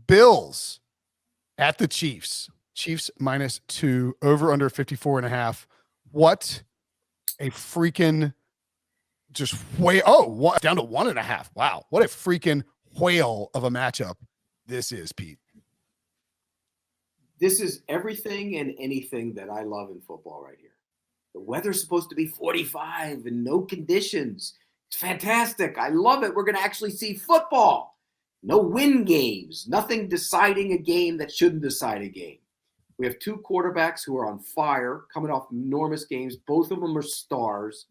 Bills at the Chiefs. Chiefs -2, over under 54.5. What a freaking just down to 1.5. Wow. What a freaking whale of a matchup this is, Pete. This is everything and anything that I love in football right here. The weather's supposed to be 45 and no conditions. It's fantastic. I love it. We're going to actually see football. No win games. Nothing deciding a game that shouldn't decide a game. We have two quarterbacks who are on fire, coming off enormous games. Both of them are stars.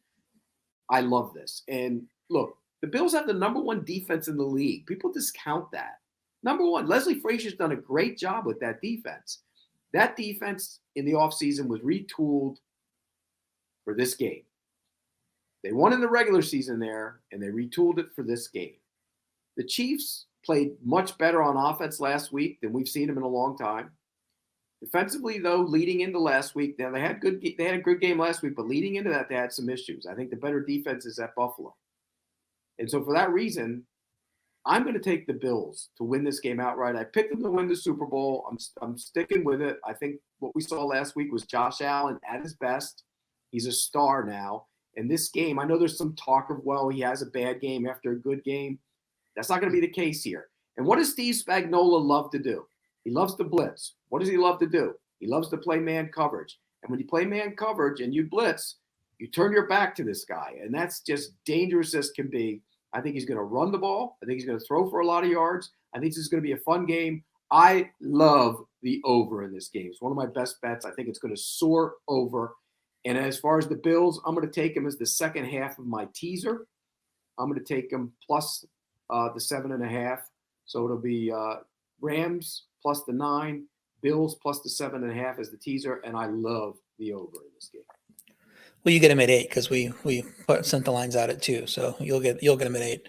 I love this. And look, the Bills have the number one defense in the league. People discount that. Number one, Leslie Frazier's done a great job with that defense. That defense in the offseason was retooled for this game. They won in the regular season there, and they retooled it for this game. The Chiefs played much better on offense last week than we've seen them in a long time. Defensively, though, leading into last week, now they had a good game last week, but leading into that, they had some issues. I think the better defense is at Buffalo. And so for that reason, I'm going to take the Bills to win this game outright. I picked them to win the Super Bowl. I'm sticking with it. I think what we saw last week was Josh Allen at his best. He's a star now. And this game, I know there's some talk of, well, he has a bad game after a good game. That's not going to be the case here. And what does Steve Spagnuolo love to do? He loves to blitz. What does he love to do? He loves to play man coverage. And when you play man coverage and you blitz, you turn your back to this guy. And that's just dangerous as can be. I think he's going to run the ball. I think he's going to throw for a lot of yards. I think this is going to be a fun game. I love the over in this game. It's one of my best bets. I think it's going to soar over. And as far as the Bills, I'm going to take them as the second half of my teaser. I'm going to take them plus the 7.5. So it'll be Rams plus the 9, Bills plus the 7.5 as the teaser. And I love the over in this game. Well, you get them at 8 because we sent the lines out at 2, so you'll get them at 8.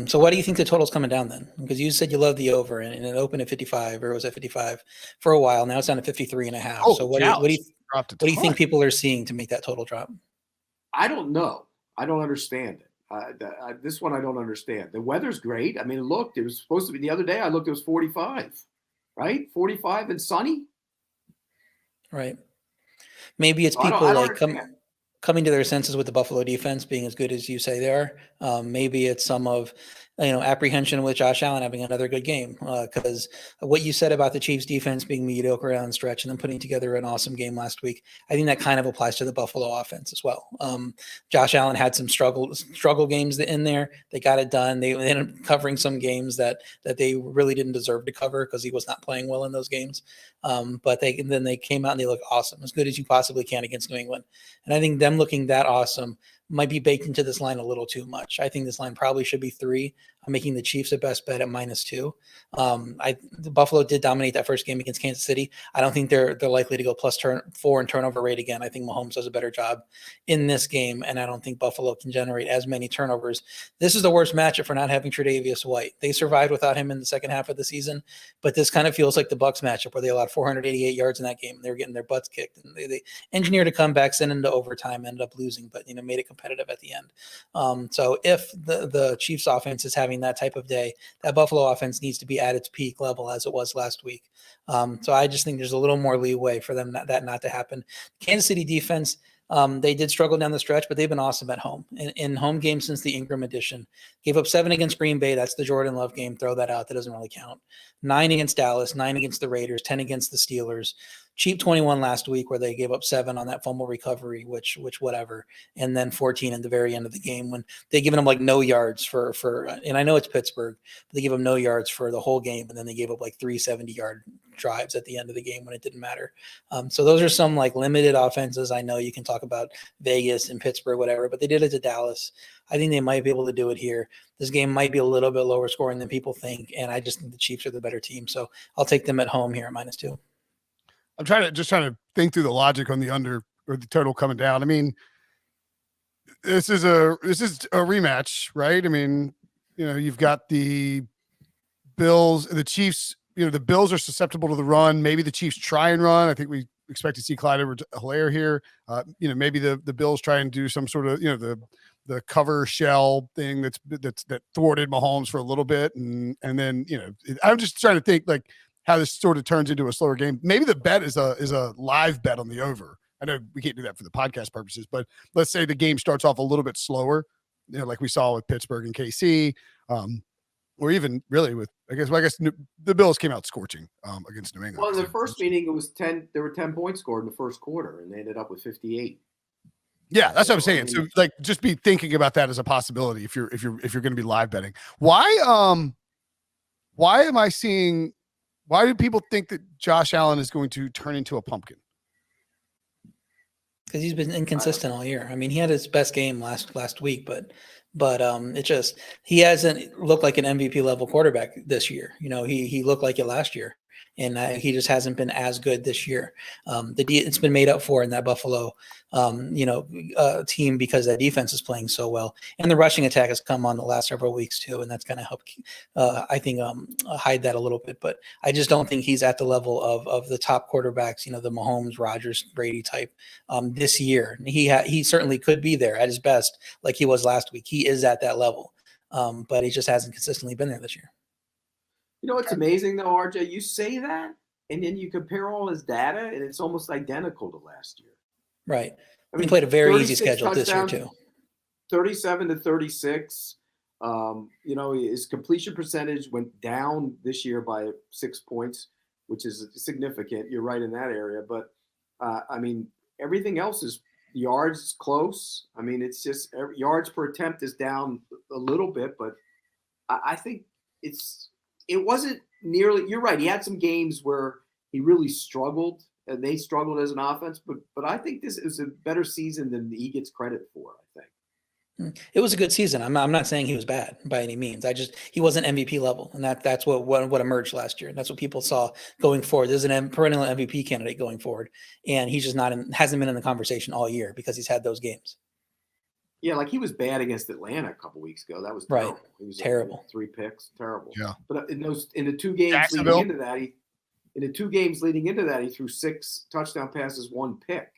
So why do you think the total's coming down then? Because you said you love the over, and it opened at 55, or it was at 55 for a while. Now it's down to 53.5. Oh, so what do you think people are seeing to make that total drop? I don't know. I don't understand it. This one I don't understand. The weather's great. I mean, look, it was supposed to be the other day. I looked, it was 45, right? 45 and sunny. Right. Maybe it's people coming to their senses with the Buffalo defense being as good as you say they are. Maybe it's some of, apprehension with Josh Allen having another good game. Because what you said about the Chiefs defense being mediocre down the stretch and then putting together an awesome game last week, I think that kind of applies to the Buffalo offense as well. Josh Allen had some struggle games in there. They got it done. They ended up covering some games that they really didn't deserve to cover because he was not playing well in those games. But they came out and they looked awesome, as good as you possibly can against New England. And I think them looking that awesome might be baked into this line a little too much. I think this line probably should be 3. I'm making the Chiefs a best bet at -2. The Buffalo did dominate that first game against Kansas City. I don't think they're likely to go +4 in turnover rate again. I think Mahomes does a better job in this game, and I don't think Buffalo can generate as many turnovers. This is the worst matchup for not having Tre'Davious White. They survived without him in the second half of the season, but this kind of feels like the Bucs matchup where they allowed 488 yards in that game. They were getting their butts kicked, and they engineered a comeback, sent into overtime, ended up losing, but made it competitive at the end. So if the Chiefs offense is having that type of day, that Buffalo offense needs to be at its peak level as it was last week. So I just think there's a little more leeway for them that not to happen. Kansas City defense, they did struggle down the stretch, but they've been awesome at home. In home games since the Ingram edition, gave up 7 against Green Bay. That's the Jordan Love game. Throw that out. That doesn't really count. 9 against Dallas, 9 against the Raiders, 10 against the Steelers. Cheap 21 last week where they gave up 7 on that fumble recovery, which whatever. And then 14 at the very end of the game when they given them like no yards for and I know it's Pittsburgh, but they gave them no yards for the whole game. And then they gave up like 3 70-yard drives at the end of the game when it didn't matter. So those are some like limited offenses. I know you can talk about Vegas and Pittsburgh, whatever, but they did it to Dallas. I think they might be able to do it here. This game might be a little bit lower scoring than people think. And I just think the Chiefs are the better team. So I'll take them at home here at -2. I'm trying to think through the logic on the under or the total coming down. I mean, this is a rematch, right? I mean, you've got the Bills, the Chiefs. The Bills are susceptible to the run. Maybe the Chiefs try and run. I think we expect to see Clyde Edwards-Helaire here. Maybe the Bills try and do some sort of, the cover shell thing that thwarted Mahomes for a little bit. And then, I'm just trying to think like how this sort of turns into a slower game. Maybe the bet is a live bet on the over. I know we can't do that for the podcast purposes, but let's say the game starts off a little bit slower, like we saw with Pittsburgh and KC, or even really with, I guess the Bills came out scorching against New England. Well, in the first meeting, it was 10. There were 10 points scored in the first quarter, and they ended up with 58. Yeah, that's what I'm saying. So, like, just be thinking about that as a possibility if you're going to be live betting. Why do people think that Josh Allen is going to turn into a pumpkin? Because he's been inconsistent all year. I mean, he had his best game last week, but he hasn't looked like an MVP level quarterback this year. He looked like it last year, and he just hasn't been as good this year. It's been made up for in that Buffalo, team because that defense is playing so well, and the rushing attack has come on the last several weeks too, and that's going to help, I think, hide that a little bit. But I just don't think he's at the level of the top quarterbacks, the Mahomes, Rodgers, Brady type this year. He certainly could be there at his best, like he was last week. He is at that level, but he just hasn't consistently been there this year. You know what's amazing though, RJ? You say that, and then you compare all his data, and it's almost identical to last year. Right. I mean, he played a very easy schedule this year too. 37 to 36. His completion percentage went down this year by 6 points, which is significant. You're right in that area, but everything else is yards close. I mean, it's just yards per attempt is down a little bit, but I think it wasn't nearly. You're right. He had some games where he really struggled, and they struggled as an offense. But I think this is a better season than he gets credit for. I think it was a good season. I'm not saying he was bad by any means. He wasn't MVP level, and that's what emerged last year. And that's what people saw going forward. There's a perennial MVP candidate going forward, and he's just hasn't been in the conversation all year because he's had those games. Yeah, like he was bad against Atlanta a couple weeks ago. That was right. Terrible. He was terrible. 3 picks, terrible. Yeah. But in the 2 games leading into that, he threw 6 touchdown passes, 1 pick,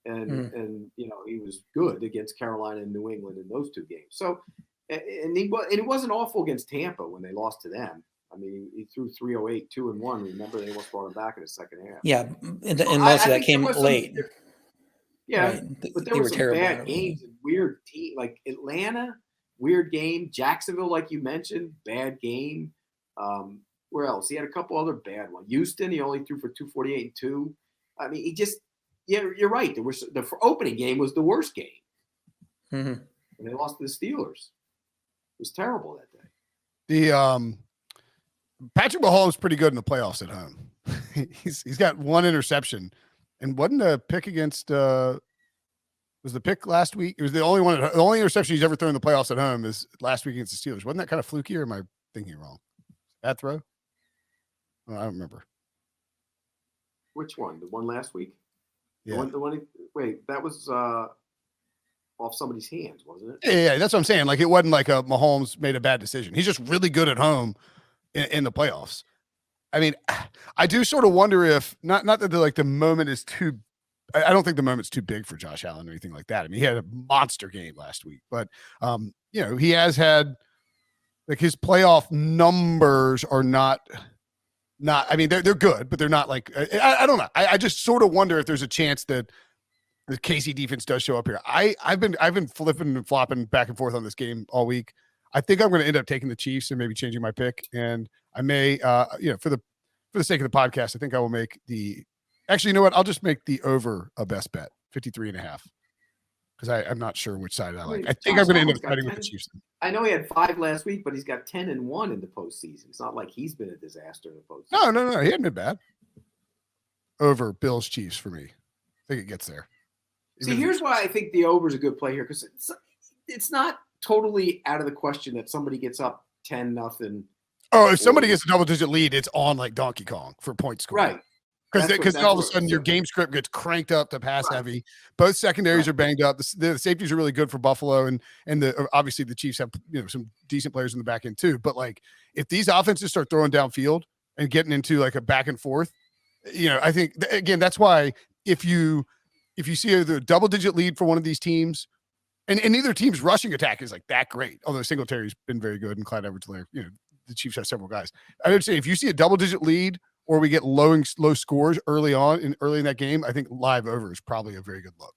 and he was good against Carolina and New England in those 2 games. So, and it wasn't awful against Tampa when they lost to them. I mean, he threw 308, 2-1. Remember, they almost brought him back in the second half. Yeah, and most of that came late. Yeah, right. But there were some bad games and weird team, like Atlanta, weird game. Jacksonville, like you mentioned, bad game. Where else? He had a couple other bad ones. Houston, he only threw for 248 and 2. I mean, you're right. The opening game was the worst game. Mm-hmm. And they lost to the Steelers. It was terrible that day. The Patrick Mahomes is pretty good in the playoffs at home. he's got 1 interception. And wasn't a pick against was the pick last week? It was the only interception he's ever thrown in the playoffs at home is last week against the Steelers. Wasn't that kind of fluky, or am I thinking wrong? Bad throw? Oh, I don't remember. Which one? The one last week? Yeah. Wait, that was off somebody's hands, wasn't it? Yeah, that's what I'm saying. Like, it wasn't like a Mahomes made a bad decision. He's just really good at home in the playoffs. I mean, I do sort of wonder if not that the moment is too. I don't think the moment's too big for Josh Allen or anything like that. I mean, he had a monster game last week, but he has had like his playoff numbers are not. I mean, they're good, but they're not like I don't know. I just sort of wonder if there's a chance that the KC defense does show up here. I've been flipping and flopping back and forth on this game all week. I think I'm going to end up taking the Chiefs and maybe changing my pick. And I may, for the sake of the podcast, I think I will make actually, you know what? I'll just make the over a best bet, 53.5. Because I'm not sure which side I like. I think I'm going to end up fighting with the Chiefs. I know he had 5 last week, but he's got 10-1 in the postseason. It's not like he's been a disaster in the postseason. No. He hadn't been bad. Over Bills Chiefs for me. I think it gets there. See, here's why I think the over is a good play here, because it's not totally out of the question that somebody gets up 10-0. Oh, if somebody gets a double-digit lead, it's on like Donkey Kong for point score. Right. Because all of a sudden your game script gets cranked up to pass heavy. Both secondaries are banged up. The safeties are really good for Buffalo, and obviously the Chiefs have some decent players in the back end too. But like if these offenses start throwing downfield and getting into like a back and forth, I think again that's why if you see a double-digit lead for one of these teams, and neither team's rushing attack is like that great, although Singletary's been very good and Clyde Edwards-Helaire, the Chiefs have several guys. I would say if you see a double-digit lead or we get low scores early in that game, I think live over is probably a very good look.